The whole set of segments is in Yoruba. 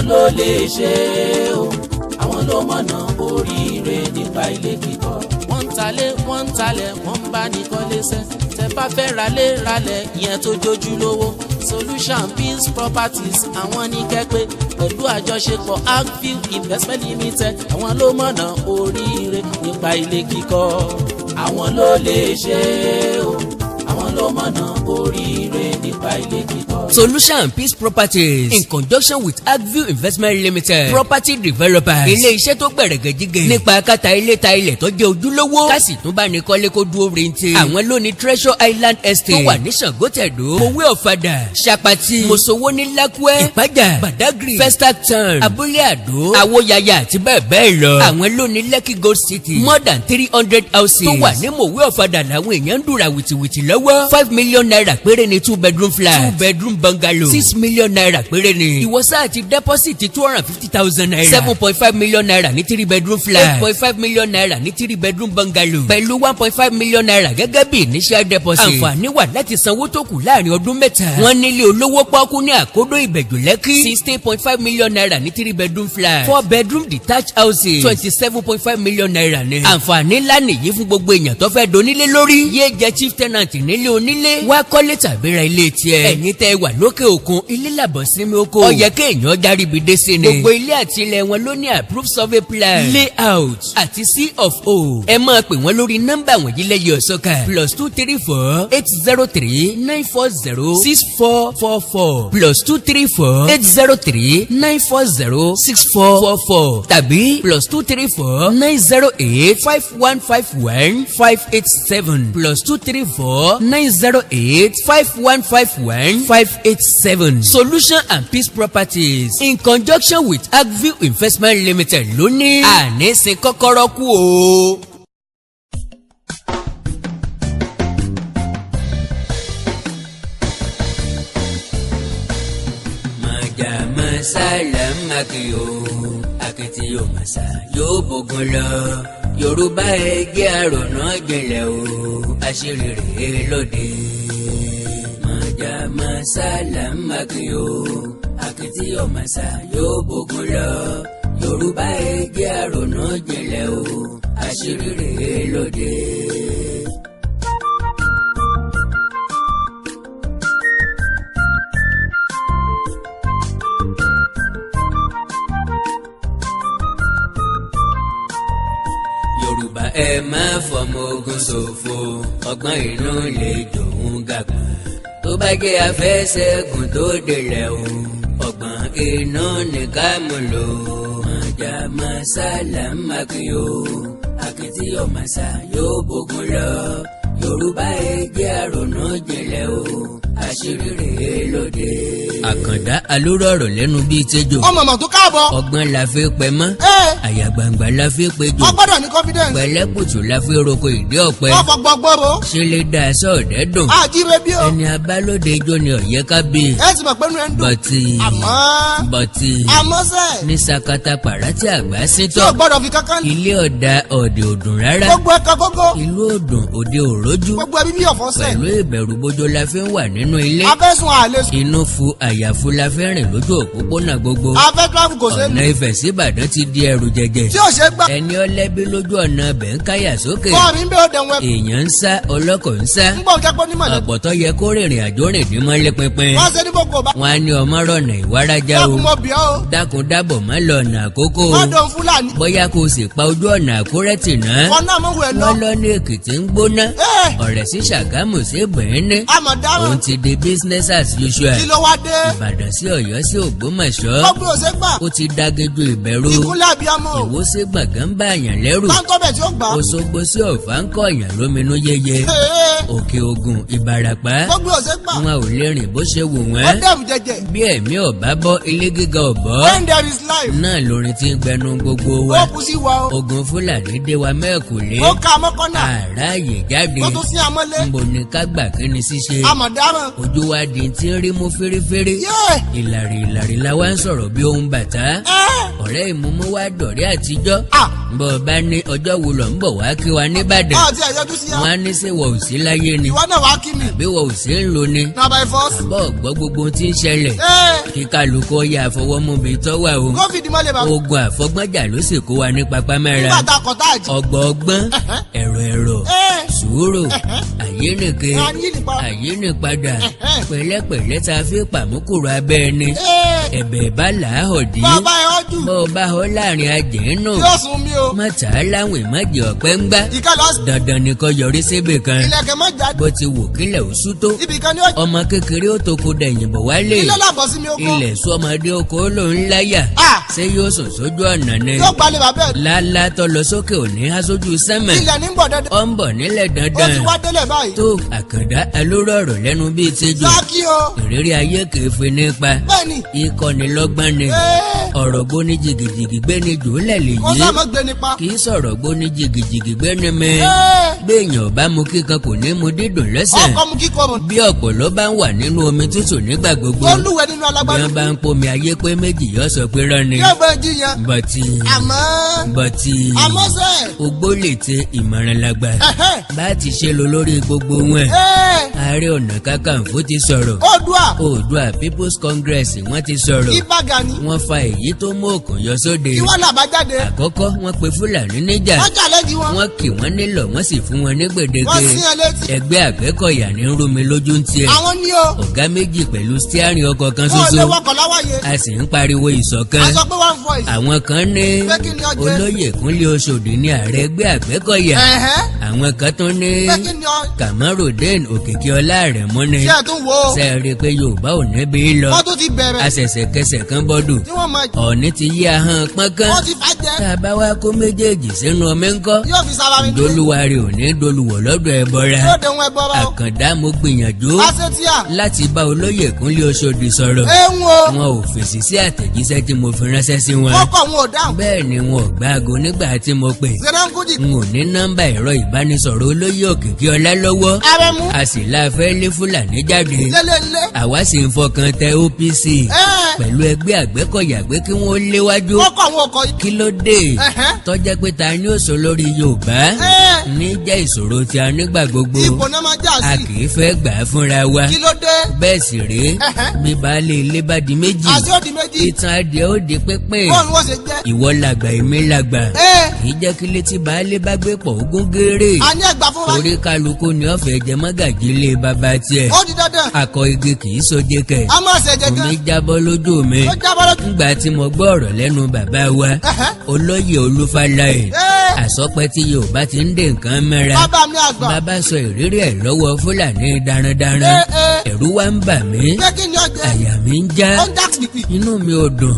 ló lè ṣe o àwọn ló mọ̀nà oríire nípa ilé kíkọ́. wọ́n ń talé wọ́n ń talẹ̀ wọ́n ń bá ní kọ́lé sẹ́ tẹ́ bá fẹ́ ralẹ̀ ìyẹn tó jójú lówó Solution Peace Properties àwọn ní kẹ́pẹ́ pẹ̀lú àjọṣepọ̀ Agview Investment Limited àwọn ló mọ̀nà oríire nípa ilé kíkọ́. àwọn ló lè ṣe o àwọn ló mọ̀nà oríire nípa ilé kíkọ́. Solution Peace Properties in conjunction with Agview Investment Limited property developers ilé iṣẹ́ tó gbẹ̀rẹ̀gẹ̀jigẹ̀ nípa kátà ilé ta ilẹ̀ tó jẹ́ ojúlówó kásì tún bá ní kọ́lé kó dúró rente. àwọn ló ní Treasure Island Estate tó wà ní Ṣàngótẹ̀dó Mòwe Ọ̀fadà Ṣapati Mòṣowó ní Lákúẹ́ Ìpájà Badagry Festac Town Abúlé Àdó Awóyaya àti bẹ́ẹ̀ bẹ́ẹ̀ lọ. àwọn ló ní Lekki Gold City more than 300 houses tó wà ní Mòwe Ọ̀fadà làwọn èèyàn ń dùrà wìtìwìtì lọ́wọ́. 5 million naira péré ni 2 bedroom flat 2 bedroom bungalow 6 million naira péré ni. ìwọ́sà àti deposit 250,000 naira 7.5 million naira ní 3 bedroom flat 8.5 million naira ní 3 bedroom bungalow pẹ̀lú 1.5 million naira gẹ́gẹ́ bí initial deposit. àǹfààní wà láti sanwó tó kù láàrin ọdún mẹ́ta. wọ́n nílé olówó pọ́ọ́kú ní Àkódó Ìbẹ̀jú Lẹ́kì 16.5 million naira ní 3 bedroom flat 4 bedroom detached houses 27.5 million naira ni. àǹfààní ńlá nìyí fún gbogbo èèyàn tó fẹ́ donílé lórí. yé jẹ́ chief tenant nílé onílé wá kọ́lé tàbí ra ilé tiẹ̀. ẹ̀yin tẹ́ wà lókè òkun ilé làbọ̀ sinmi oko. ó yẹ kéèyàn járíbi dé sí ni. gbogbo ilé àti ilẹ̀ wọn ló ní approved survey plan layout àti C of O. ẹ máa pè wọ́n lórí nọ́mbà wọ̀nyí lẹ́yìn ọ̀sọ́kà +234 803 940 6444 +234 803 940 6444 tàbí +234 908 5151 587 +234 908 5151 587. Solution and Peace Properties in conjunction with Agview Investment Limited ló ní àníṣe kọ́kọ́rọ́ kú o. Sálámàkìyò akitiyo màsà yóò bógun lọ Yorùbá ẹgbẹ́ àrònà jìnlẹ̀ o àṣírí rèé lóde. Màjàmá sálámàkìyò akitiyo màsà yóò bógun lọ Yorùbá ẹgbẹ́ àrònà jìnlẹ̀ o àṣírí rèé lóde. Yorùbá ẹ má fọmọ ogun ṣòfò ọgbọ́n inú lè dòun gàgbọ́n tó bá jẹ́ afẹ́sẹ́gun tó délẹ̀ o ọgbọ́n inú ní ká mú lò. Màjàmá sálámàkìyò akitiyo màsà yóò bógun lọ Yorùbá ẹ jẹ́ àrònà jìnlẹ̀ o àṣírí rèé lóde. Àkàndá alóró ọ̀rọ̀ lẹ́nu bíi tẹ́jọ́. ọmọ mọ̀ tó káàbọ̀. ọgbọ́n la fi pẹ́ mọ́. àyà gbangba la fi pé jò. wọ́n gbọ́dọ̀ ní confidence. pẹ̀lẹ́kùtù la fi roko ìdí ọ̀pẹ. wọ́n fọ gbọgbọ́rò. ṣe lè da aṣọ ọ̀dẹ́ dùn. àjíire bí o. ẹni abálóde ijó ni ọ̀yẹ́ ká bí. ẹ ti mọ̀ pé inú ẹ ń dùn. bọ̀tì àmọ́ sẹ́. ní sakata pàrà tí àgbà sí tí tọ́. o gbọ́dọ̀ fi kankan. ilé ọ̀dà ọ̀dẹ̀ òdùn rárá. gbogbo ẹ̀ka gógó. ìlú òdùn òde òrójú. gbogbo ẹbí bí ọ̀fọ̀ sẹ́. pẹ̀lú ìbẹ̀rù bójó la fi ń wà nínú ilé. afẹ́sùn àlẹ́ sùn. inú fu àyàfu la fẹ́ rìn lójú òpópónà gbogbo. afẹ́ tíráfù kò sẹ́ni. ọ̀nà Ifẹ̀ sí Ìbàdàn ti di ẹrù jẹjẹ. tí o ṣe gbà. ẹni ọlẹ́bí lójú ọ̀nà bẹ̀ ń káyà sókè. fọ́ọ̀mù ń bẹ́ ó dẹ̀wọ̀n. èèyàn ń sá ọlọ́kọ̀ ń sá. ń gbọ́ jápọ̀ ní mọ̀lẹ́. ọ̀pọ̀tọ́ yẹ kó rìnrìn àjò rìn dín mọ́lé pinpin. wọ́n ṣe ní boko bá. wọ́n á ní ọmọ rọ̀nà ìwárajá o. dákun mọ́ bíọ́ o. dákun dábọ̀ má lọ ọ̀nà àkókò. wọ́n dán Fúlàní. bóyá kò sì pa ojú ọ̀nà Àkúrẹ́ tì náà. wọn náà mọ̀ wẹ̀ lọ. wọ́n lọ ní Èkìtì ń gbóná. ọ̀rẹ́ sí Ṣàgámù sí Bẹ̀ẹ́nì. àmọ̀ dáhùn. òun ti di business as usual. kí ló wá dé. Ìbàdàn sí Ọ̀yọ́ sí Ògbómọ̀ṣọ́. gbogbo ò ṣe gbà. ó ti dágéjú ìbẹ̀rù. ìkúnlẹ̀ abiyamọ. Ìwó sí gbọ̀ngàn bá àyàn lẹ́rù. báńkọ́ bẹ̀ tí ó gbà. Òṣogbo sí Ọ̀fà ń kọ́ àyàn lóminú yẹyẹ. Òkè Ògùn Ìbàràpá. gbogbo ò ṣe gbà. wọn ò lè rìn bó ṣe wù wọ́n. ó dẹ̀rù jẹjẹ. bí ẹ̀mí ọ̀bá bọ́ ilé gíga ọ̀bọ. when there is life. náà lórin ti ń gbẹnu gbogbo wa. ó kù sí wa o. ogun Fúlàní dé wa mẹ́ẹ̀kùlé. ó ká mọ́kànnà. àráyè jáde. ó tún sí amọ́lé. nbọ ní ká gbà kí ni ṣíṣe. àmọ̀dáràn. ojú wa di ti ń rí mú fẹ́rẹ́fẹ́rẹ́. ìlàrí ìlàrí la wá ń sọ̀rọ̀ bí ohun bàtà. ọ̀rẹ́ ìmúmú wa dọ̀rẹ́ àtijọ́. bọ́ bá ní ọjọ́ wo lọ ń bọ̀ wá kí wa nìbàdàn. ọ̀ tí ẹ̀ yọjú sí ya. wọ́n á ní ṣe wọ̀ ò sí láyé ni. ìwọ náà wá kí mi. àbí wọ̀ ò sí ń lo ni. ni. na by force. bọ́ gbọ́ gbogbo tí ń ṣẹlẹ̀. kí kálukú ọ̀yà àfọwọ́múbi tọ́wà o. covid mọ́lẹ̀ bàbá. ogun àfọgbọ́njà ló sì kó wa ní papá mẹ́ra. nígbà tá a kọ̀ tá a jì. ọgbọ́n ẹ̀rọ sùúrù àyénìke àyénìpadà pẹ̀lẹ́pẹ̀lẹ́ tá a fi pàmùkùrọ̀ abẹ́ ẹni. ẹ̀bẹ̀ bá làáhọ̀dí. bàbá ẹ̀ ọdún. bọ́ ọ bá ọ láàrin ajẹ́ nù. yóò sún mi o. má tà á láwìn má jẹ ọ̀pẹ́ ń gbá. ìkàlọ́. dandan ni kó yọrí síbì kan. ilẹ̀kẹ̀ má jáde. bó ti wò kílẹ̀ òṣù tó. ibì kan ni ó. ọmọ kékeré ó tó kó dẹ̀yìn bọ̀ wálé. ilé làbọ̀ sí mi ó kọ́. ilẹ̀ sún ọmọdé oko ló ń láyà. ṣé yóò sùn sójú ọ̀nà ni. yóò gbalẹ̀ bàbá ẹ̀. lálá tó lọ sókè òní aṣojú sẹ́mẹ̀. ilẹ̀ ní bọ̀ dandan. ó ń bọ̀ nílẹ̀ dandan. ó ti wá délẹ̀ báyìí. tó àkàndá alóró ọ̀rọ̀ lẹ́nu bíi tẹ́jọ́. sáàkì o. ìrírí ayé kìí fi nípa. bẹ́ẹ̀ni. ìkọ́nilọ́gbọ́n ni. ọ̀rọ̀ gbóní jìgìjìgì gbé ni jòólẹ̀ lè wọ́n yí. sá mọ́ gbé nípa. kì í sọ̀rọ̀ gbóní jìgìjìgì gbé ni mi. béèyàn bá mu kíkan kò ní mu dídùn lẹ́sẹ̀. ọkọ mu kíkọ mọ. bí ọ̀pọ̀lọ́ bá ń wà nínú omi tútù nígbà gbogbo. ó lúwẹ̀ nínú alágbádá. bí wọ́n bá ń pomi ayé pé méjì yọ sọ pé rọ́ni. yóò bẹ jiyàn. bọ̀tì àmọ́ sẹ́. ogbó lè tẹ ìmọ̀ràn lágbà. bá ti ṣe lọ lórí gbogbo wọn. Ààrẹ Ọ̀nà Kakanfò ti sọ̀rọ̀. Oòduà People's Congress wọ́n ti sọ̀rọ̀. Ìbàgà ni. wọ́n fa èyí tó mú òkun yọ sóde. kí wọ́n làbájáde. àkọ́kọ́ wọ́n pe Fúlàní níjà. wọ́n jà lẹ́jì wọn. wọ́n kì wọ́n nílọ̀ wọ́n sì fún wọn ní gbèdéke. wọ́n sí ẹ létí. ẹgbẹ́ Àgbẹ̀kọ̀yà ní ń rómi lójú ń tiẹ̀. àwọn ni o. ọ̀gá méjì pẹ̀lú stiarin ọkọ̀ kan wọ́n ṣoṣo. lè wọkọ̀ láwáyé. a sì ń pariwo ìṣọ̀kan. a sọ pé one voice. àwọn kan ní pé kí ni ọjọ́. olóyè Kúnlé Oṣòdì ní ààrẹ ẹgbẹ́ Àgbẹ̀kọ̀yà. àwọn kan tún ní pé kí ni ọ. Kamarudeen Òkìkíọlá Àrẹ̀mú ni. ṣé ẹ tún wo. ṣe é rí i pé Yorùbá ò ní bí lọ. wọ́n tún ti bẹ̀rẹ̀. àṣẹ̀ṣẹ̀kẹsẹ̀ kan bọ́dù. tí wọ́n máa. Ọ̀ọ̀ni ti yí ahọ́n pọ́nkán. wọ́n ti fà jẹ́. tá a bá wá kó méjèèjì sínú ọmọ ńkọ́. yóò fi sábà mi dúró. dolúwarì ò ní dolùwọ̀ lọ́dọ̀ ẹ bọ́ra. yóò dé wọn ẹ bọ́ra o. Àkàndá mo gbìyànjú asetia. láti bá olóyè Kúnlé Oṣòdì sọ̀rọ̀. ehun o. wọn ò fèsì sí àtẹ̀jíṣẹ́ tí mo fi ránṣẹ́ sí wọn. wọ́n kọ̀ wọn ò dáhùn. bẹ́ẹ̀ ni wọn ò gbá aago nígbà tí mo pè. Sẹ̀dánkúdì. n ò ní nọ́mbà ẹ̀rọ ìbánisọ̀rọ̀ olóyè Òkìkíọlá lọ́wọ́. Àrẹ̀mú. a sì la fẹ́ lé Fúlàní jáde. lélẹ́lẹ́. àwa sì ń fọkàn tẹ OPC. pẹ̀lú ẹgbẹ́ Àgbẹ̀kọ̀yà pé kí wọ́n léwájú. wọ́n kọ̀ wọn kọ̀. kí ló dé. tọ́jà pé ta ni ó sọ lórí Yorùbá. ní jẹ́ ìṣòro tí a nígbà gbogbo. ìbò náà máa já sí. a kì í fẹ́ gbà á fúnra wa. kí ló dé. bẹ́ẹ̀ sì rèé. bí baálé ilé bá di méjì. àti ó di méjì. ìtàn adìẹ ó di pínpín. bọ́ọ̀lù wọ́n ṣe jẹ́. ìwọ làgbà èmi làgbà. kì í jẹ́ kí létí baálé bá gbé pọ̀ ogún géré. a ní ẹgbà fún wa. orí kálukú ni ọ̀fẹ́ jẹ mọ́gàjí ilé bàbá tiẹ̀. ó di dandan. akọ igi kì í soje kẹ̀. a máa ṣe jẹjẹ. omi jábọ́ lójú mi. ó jábọ́ lójú. ńgbà tí mo gbọ́ ọ̀rọ̀ lẹ́nu bàbá wa. olóyè Olúfáláyé. àsọpẹ́ tí Yorùbá ti ń dé nǹkan mẹ́ra. bàbá mi àgbà. bàbá sọ ìrírí ẹ̀ lọ́wọ́ Fúlàní darandaran. ẹ̀rù wa ń bà mí. pé kí ni ọjọ́. àyà mi ń já. ó ń dá pìpì. inú mi ò dùn.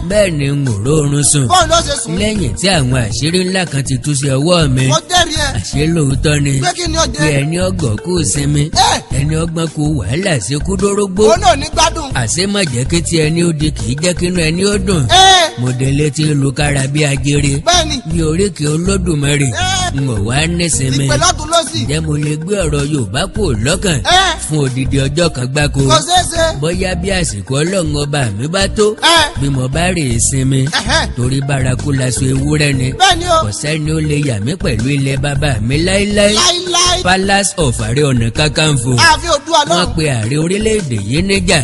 bẹ́ẹ̀ ni n ò rórun sùn. bọ́ọ̀lù ló ṣe sùn. lẹ́yìn tí àwọn àṣírí ńlá kan ti tú sí ọwọ́ mi. mo jẹ́rìí ẹ̀. àṣé lóòótọ́ ni. pé kí ni ọjọ́. pé ẹni ọgọ̀ kú sinmi. ẹni ọgbọ́n kú wàhálà sí kú dórógbó. òun náà ní gbádùn. àṣé má jẹ́ kí tí ẹni ó di kì í jẹ́ kínú ẹni ó dùn. mo délé tí lu kára bí ajere. bẹ́ẹ̀ni. bí oríkì Olódùmarè. n ò wá nísinmi. ìpèlọ́tún ló sì. ǹjẹ́ mo lè gbé ọ̀rọ̀ Yorùbá kù lọ́kàn. fún odidi ọjọ́ kan gbáko. kò ṣeé ṣe. bóyá bí àsìkò Ọlọ́run ọba mi bá tó. bí mo bá rè é sinmi. torí bárakú laṣọ ewúrẹ́ ni. bẹ́ẹ̀ni o. kò sẹ́ni ó lè yà mí pẹ̀lú ilẹ̀ bàbá mi láíláí. láíláí. Palace of Ààrẹ Ọ̀nà Kakanfò. àfi Oòduà lọ. wọ́n pe ààrẹ orílẹ̀-èdè yìí níjà.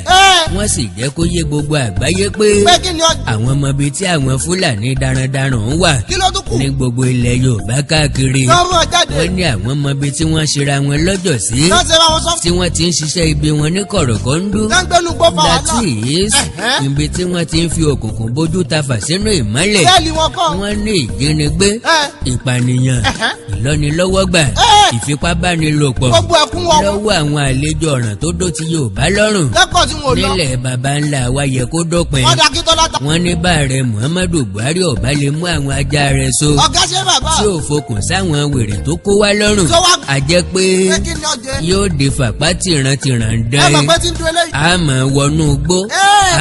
wọ́n sì jẹ́ kó yé gbogbo àgbáyé pé. pé kí ni ọjọ́. àwọn ọmọ bíi tí àwọn Fúlàní darandaran ń wà. kí ló tún kù. ní gbogbo ilẹ̀ Yorùbá káàkiri. lọ́rùn ọ̀jáde. wọ́n ní àwọn ọmọ bíi tí wọ́n ṣera wọn lọ́jọ́ sí. náà ṣe ra wọn sọ. tí wọ́n ti ń ṣiṣẹ́ ibi wọn ní kọ̀rọ̀kọ́ndú. dáńgbẹ́nu gbọ́ fà wàhálà. that is ibi tí wọ́n ti ń fi òkùnkùn bójú tafà sínú ìmọ́lẹ̀. bẹ́ẹ̀ni wọn kọ́. wọ́n ní ìjínigbé. ìpànìyàn. ìlọ́nilọ́wọ́gbà. ìfipábánilòpọ̀. gbogbo ẹkún wọn. lọ́wọ́ àwọn àlejò ọ̀ràn tó dó ti Yorùbá lọ́rùn. lẹ́kọ̀ọ́ tí wọn ò lọ. nílẹ̀ baba ńlá wa yẹ kó dópin. wọ́n dà kí tọ́lá ta. wọ́n ní báàrẹ̀ Muhammadu Buhari ọ̀bá lè mú àwọn ajá rẹ̀ so. ọ̀gá ṣe bàbá. tí ò fokùn sáwọn wèrè tó kó wá lọ́rùn. tó wá. a jẹ́ pé pé kí ni ọjọ́. yóò di fàpá tìrantìràn ẹ dán. mọ̀ pé tí ń dún eléyìí. a máa wọnú igbó.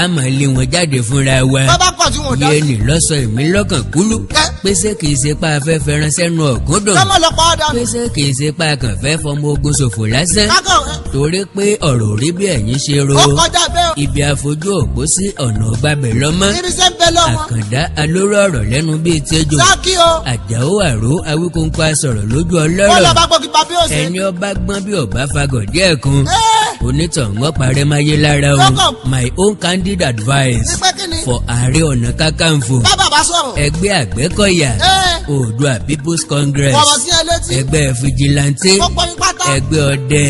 a máa lé wọn jáde fúnra wa. bàbá kọ̀ tí wọn ò dá. yé ni lọ́sọ̀ èmi lọ́kàn kúlú. pèsè kìí ṣe pa afẹ́fẹ́ ránṣẹ́ nu ọ̀gúndùn. kọ́mọ lọ pa ọ́ dànù. pèsè kìí ṣe pa kàn fẹ́ fọmọ ogun ṣòfò lásán. kákan. torí pé ọ̀rọ̀ rí bí ẹ̀yin ṣe ro. ó kọjá bẹ́ẹ̀. ibi àfojú òpó sí ọ̀nà ọgbàbẹ̀ lọ́mọ. irinṣẹ́ ń bẹ lọ́wọ́. Àkàndá alóró ọ̀rọ̀ lẹ́nu bíi tẹ́jọ́. sáàkì o. Àjàó Àró Awíkóńkó asọ̀rọ̀ lójú wọ́n lọ ọlọ́rọ̀. bá gbọ́ kí bàbá yóò ṣe. ẹni ọba gbọ́n bí ọba fagọ̀ díẹ̀ kun. onítàn wọ́n parẹ́ máyé lára o. My own candid advice for Ààrẹ Ọ̀nà Kakanfò, ẹgbẹ́ Àgbẹ̀kọ̀yà, Oòduà People's Congress, ẹgbẹ́ Fìjìláńtì, ẹgbẹ́ ọdẹ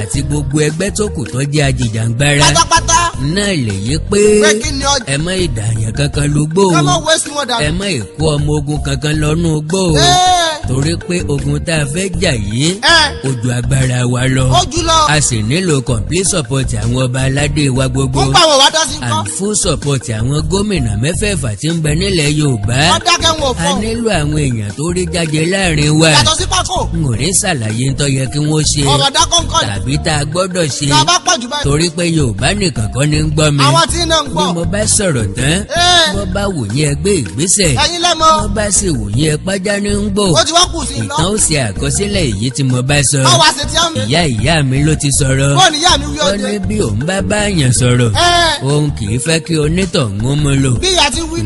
àti gbogbo ẹgbẹ́ tó kù tó jẹ́ ajìjàngbara náà lè yí pé ẹ má ìdààyàn kankan ló gbó o, ẹ má ìkó ọmọ ogun kankan lọ́nú gbó o, torí pé ogun tá a fẹ́ jà yìí ó ju agbára wa lọ, a sì nílò complete support àwọn ọba aládé wa gbogbo and full support àwọn gómìnà mẹ́fẹ̀ẹ̀fà tí ń bẹ nílẹ̀ Yorùbá. A nílò àwọn èèyàn tó rí jáde láàrin wa. N ò ní ṣàlàyé ń tó yẹ kí wọ́n ṣe tàbí tá a gbọ́dọ̀ ṣe, torí pé Yorùbá nìkan kọ́ ni ń gbọ́ mi. Bí mo bá sọ̀rọ̀ tán, mo bá wò yín ẹgbẹ́ ìgbésẹ̀, mo bá sì wò yín ẹ pàjá ní ń gbò. Ìtàn ó ṣe àkọsílẹ̀ èyí tí mo bá sọ. Ìyá mi ló ti sọ̀rọ̀. Ó ní bí òun bá báyàn sọ̀rọ̀, òun kì í fẹ́ kí onítọ̀hún mú lò.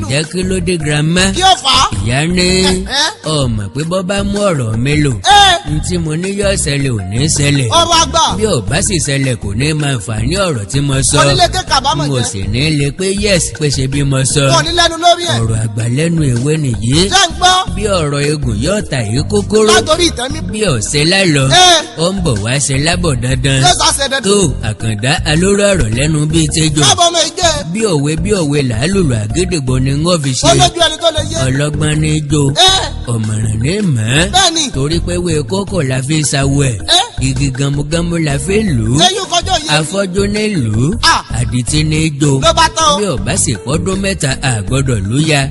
Ǹjẹ́ kí ló dé girama? Ìyá ní ọmọ pé bọ́ bá mú ọ̀rọ̀ mi lò, n tí mo ní yóò ṣẹlẹ̀ ò ní ṣẹlẹ̀. Bí ò bá sì ṣẹlẹ̀ kò ní máa fà ní ọ̀rọ̀ tí mo sọ. Mo sì ní lè pé yes pé ṣe bí mo sọ. Ọ̀rọ̀ àgbàlẹ́nu ìwé nìyí. Bí ọ̀rọ̀ eégún yóò tà yí kókóró. Bí ọ̀sẹ̀ lálọ, ó ń bọ̀ wá ṣe lábọ̀ dandan. Tó Àkàndá alóró ọ̀rọ̀ lẹ́nu bíi tẹ́jọ́. Bí òwe làálùlù àgídìgbò ni wọ́n fi ṣe. Ọlọ́gbọ́n ní jó, ọ̀mọ̀ràn ní mọ̀ ẹ́. Torí pé wé kókò la fi ṣàwọ̀ ẹ̀. Igi gamugamu la fi lù ú. Afọ́jú ní lù ú. Àdìtí ní jó. Bí ọba sì pọ́dún mẹ́ta àgbọ́dọ̀ ló ya.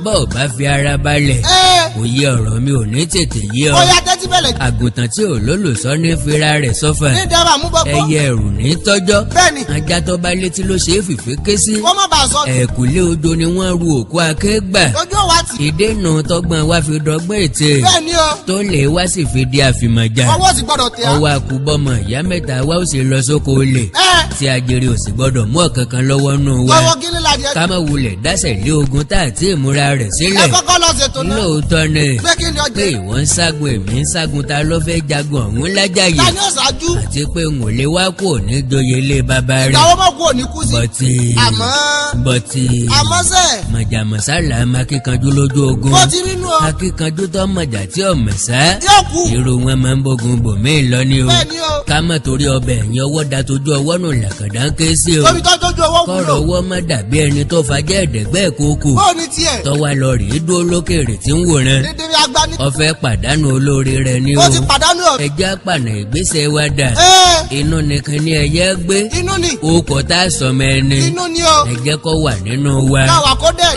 Bọ́ ọba fi ara balẹ̀. Òye ọ̀rọ̀ mi ò ní tètè yé ọ. Àgùntàn tí ò lólùṣọ́ ní fira rẹ̀ sọ́fà. Ẹyẹ ẹ̀rù ní tọ́jọ́. Ajá tó bá létí ló ṣe é fìfé ké sí. Ẹ̀kúlé odò ni wọ́n ru òkú akẹ́gbà. Ìdènà tọgbọ́n wa fi dọ́gbọ́n ètè. Tó lè wá sì fi di àfìmọ̀jà. Ọwọ́ àkúbọ́mọ ìyá mẹ́ta wa ó sì lọ sóko olè. Tí ajere ò sì gbọ́dọ̀ mú ọ̀kankan lọ́wọ́ nù wa. Ká má wulẹ̀ dásẹ̀ lé ogun tá àti ìmúra rẹ̀ sílẹ̀. Lóòótọ́ ni pé ìwọ ń ságun èmi ń ságun, ta ló fẹ́ jagun ọ̀hún lájàyè. Àti pé n ò lè wá kó ní joyè ilé bàbá rẹ̀. Bọ̀tì mọ̀jàmọ̀sá là á máa kíkanjú lójú ogun. Akíkanjú tó mọ̀jà tí ò mọ̀sá. Irú wọn máa ń bógun bò mí lọ ní o. Ká mọ̀ torí ọbẹ̀ ẹ̀yìn ọwọ́ da tójú ọwọ́ nù làkàndá ń ké sí o. Kọ̀rọ̀ ọwọ́ má dàbí ẹni tó fajẹ́ ẹ̀dẹ́gbẹ́ kókò. Tọ́wá lọ rèé dúró lókèrè tí ń wòran. Ọfẹ́ pàdánù olóore rẹ̀ ni o. Ẹja pànà ìgbésẹ̀ wa dà. Inú nìkan ni ẹyẹ gbé. Okò tá a sọmọ ẹni. Ẹjẹ́ kọ́ wà nínú wa.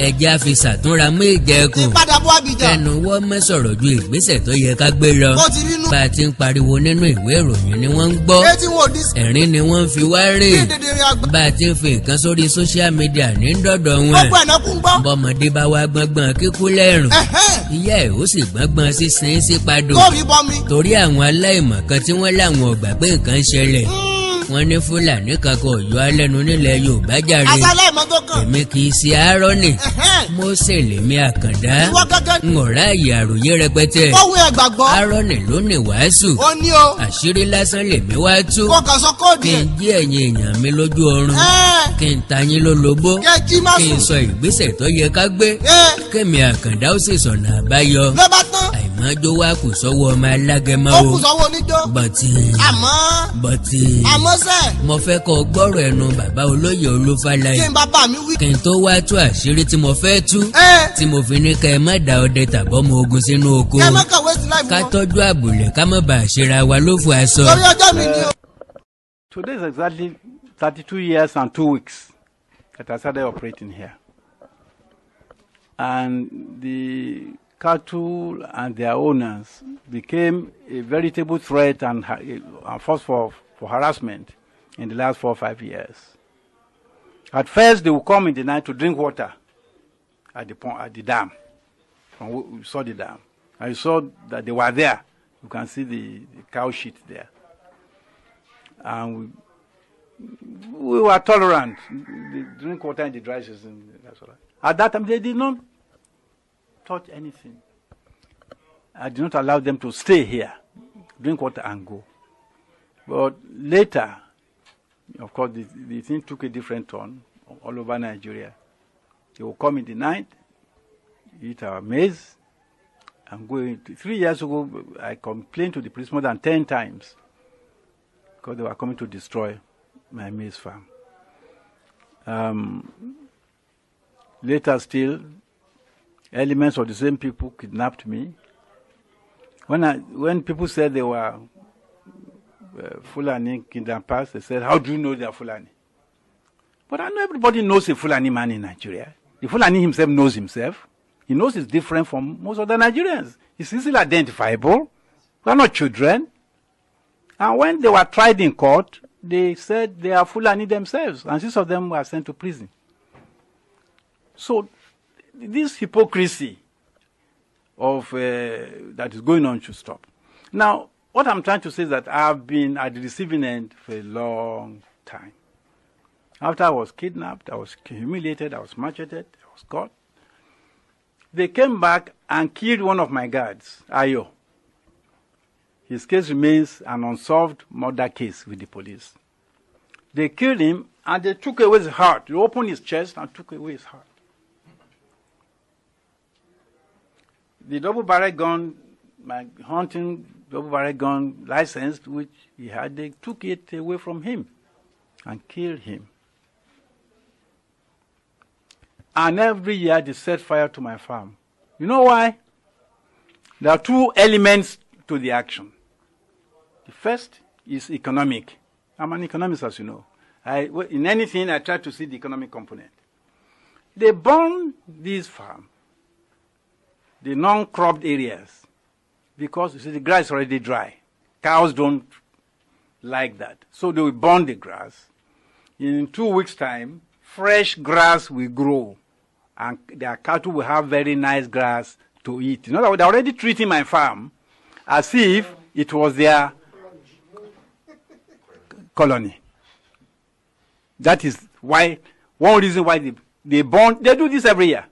Ẹja fi ṣàtúnra mú ìjẹkùn. Kẹnu wọ́n mẹ́sọ̀rọ̀ ju ìgbésẹ̀ tó yẹ ká gbé lọ. Bá a ti ń pariwo nínú ìwé ìròyìn ni wọ́n ń gbọ́. Ẹ̀rín ni wọ́n fi wá rè. Bá a ti ń fi nǹkan sórí social media ní dọ́dọ̀ wọn. Bọ́mọdé bá wá gbọ́ngbọ́n kíkú lẹ́rùn. Ìyá ẹ̀ ó sì gbọ́ngbọ́n sísin sí padò. Torí àwọn aláìmọ̀ kan tí wọ́n láwọn ọ̀gbà pé nǹkan ṣẹlẹ̀. Wọ́n ní Fúlàní kankan Ọ̀yọ́ alẹ́nu nílẹ̀ Yorùbá jàre. Èmi kì í ṣe Áárọ́nì. Mósè lèmi Àkàndá. N ò ráàyè àròyé rẹpẹtẹ. Áárọ́nì ló ní wàásù. Àṣírí lásán lèmi wá tú. Kí n jí ẹ̀yin èèyàn mi lójú oorun. Kí n ta yín lólobó. Kí n sọ ìgbésẹ̀ tó yẹ ká gbé. Kémi Àkàndá ó sì sọ̀nà àbáyọ. Àìmọ́jó wa kù sọ́wọ́ ọmọ alágẹmọ́ o. Bọ̀tì mo fẹ́ kọ́ gbọ́rọ̀ ẹnu bàbá olóyè Olúfáláyé. Kí n tó wá tú àṣírí tí mo fẹ́ tú. Tí mo fi ní ká ẹ má da ọdẹ tàbọ́ ọmọ ogun sínú oko. Ká tọ́jú àbùlẹ̀ ká má bàa ṣera wa lófo aṣọ. Today is exactly 32 years and 2 weeks that I started operating here. And the cattle and their owners became a veritable threat and force for harassment in the last 4 or 5 years. At first, they would come in the night to drink water at the dam. We saw the dam. I saw that they were there. You can see the cow shit there. And we were tolerant. They drink water in the dry season. That's all right. At that time, they did not touch anything. I did not allow them to stay here, drink water and go. But later, of course, the thing took a different turn all over Nigeria. They will come in the night, eat our maize, and go into. 3 years ago, I complained to the police more than 10 times because they were coming to destroy my maize farm. Later still, elements of the same people kidnapped me. When people said they were Fulani kidnappers, they said, how do you know they are Fulani? But I know everybody knows a Fulani man in Nigeria. The Fulani himself knows himself. He knows he's different from most other Nigerians. He's easily identifiable. We're not children. And when they were tried in court, they said they are Fulani themselves, and 6 of them were sent to prison. So this hypocrisy of that is going on should stop. Now, what I'm trying to say is that I've been at the receiving end for a long time. After I was kidnapped, I was humiliated, I was macheted, I was caught. They came back and killed one of my guards, Ayo. His case remains an unsolved murder case with the police. They killed him and they took away his heart. They opened his chest and took away his heart. The double barrel gun, my hunting double barrel gun license, which he had, they took it away from him and killed him. And every year they set fire to my farm. You know why? There are 2 elements to the action. The first is economic. I'm an economist, as you know. In anything, I try to see the economic component. They burn these farms, the non-cropped areas, because you see the grass is already dry. Cows don't like that. So they will burn the grass. In 2 weeks' time, fresh grass will grow, and their cattle will have very nice grass to eat. You know, they're already treating my farm as if it was their colony. That is why, one reason why they burn, they do this every year.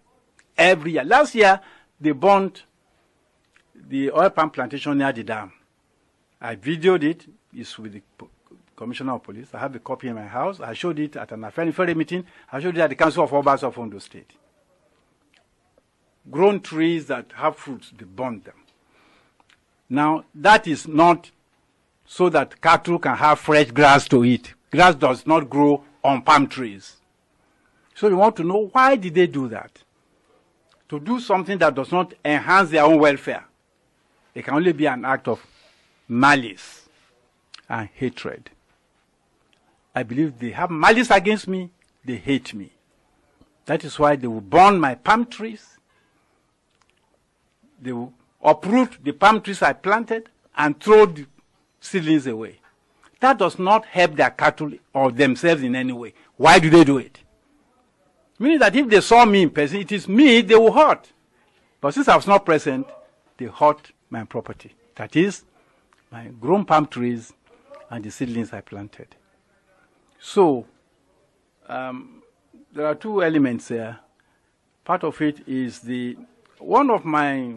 Every year. Last year, they burnt the oil palm plantation near the dam. I videoed it. It's with the Commissioner of Police. I have a copy in my house. I showed it at an Afenifere meeting. I showed it at the Council of Obas of Ondo State. Grown trees that have fruits, they burn them. Now, that is not so that cattle can have fresh grass to eat. Grass does not grow on palm trees. So you want to know, why did they do that? To do something that does not enhance their own welfare. It can only be an act of malice and hatred. I believe they have malice against me, they hate me. That is why they will burn my palm trees. They will uproot the palm trees I planted and throw the seedlings away. That does not help their cattle or themselves in any way. Why do they do it? Meaning that if they saw me in person, it is me they will hurt. But since I was not present, they hurt my property. That is, my grown palm trees and the seedlings I planted. So, there are 2 elements here. Part of it is one of my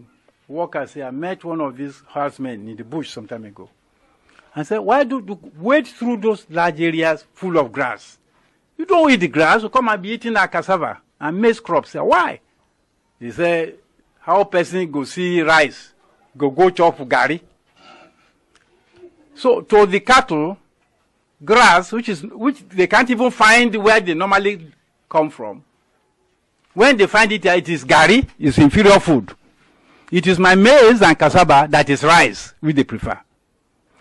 workers here met one of these herdsmen in the bush some time ago. And said, why do you wade through those large areas full of grass? You don't eat the grass, you come and be eating our cassava and maize crops. Say, why? He said, how person go see rice, go chop gari. So to the cattle, grass, which they can't even find where they normally come from. When they find it, it is gari, it's inferior food. It is my maize and cassava that is rice, which they prefer.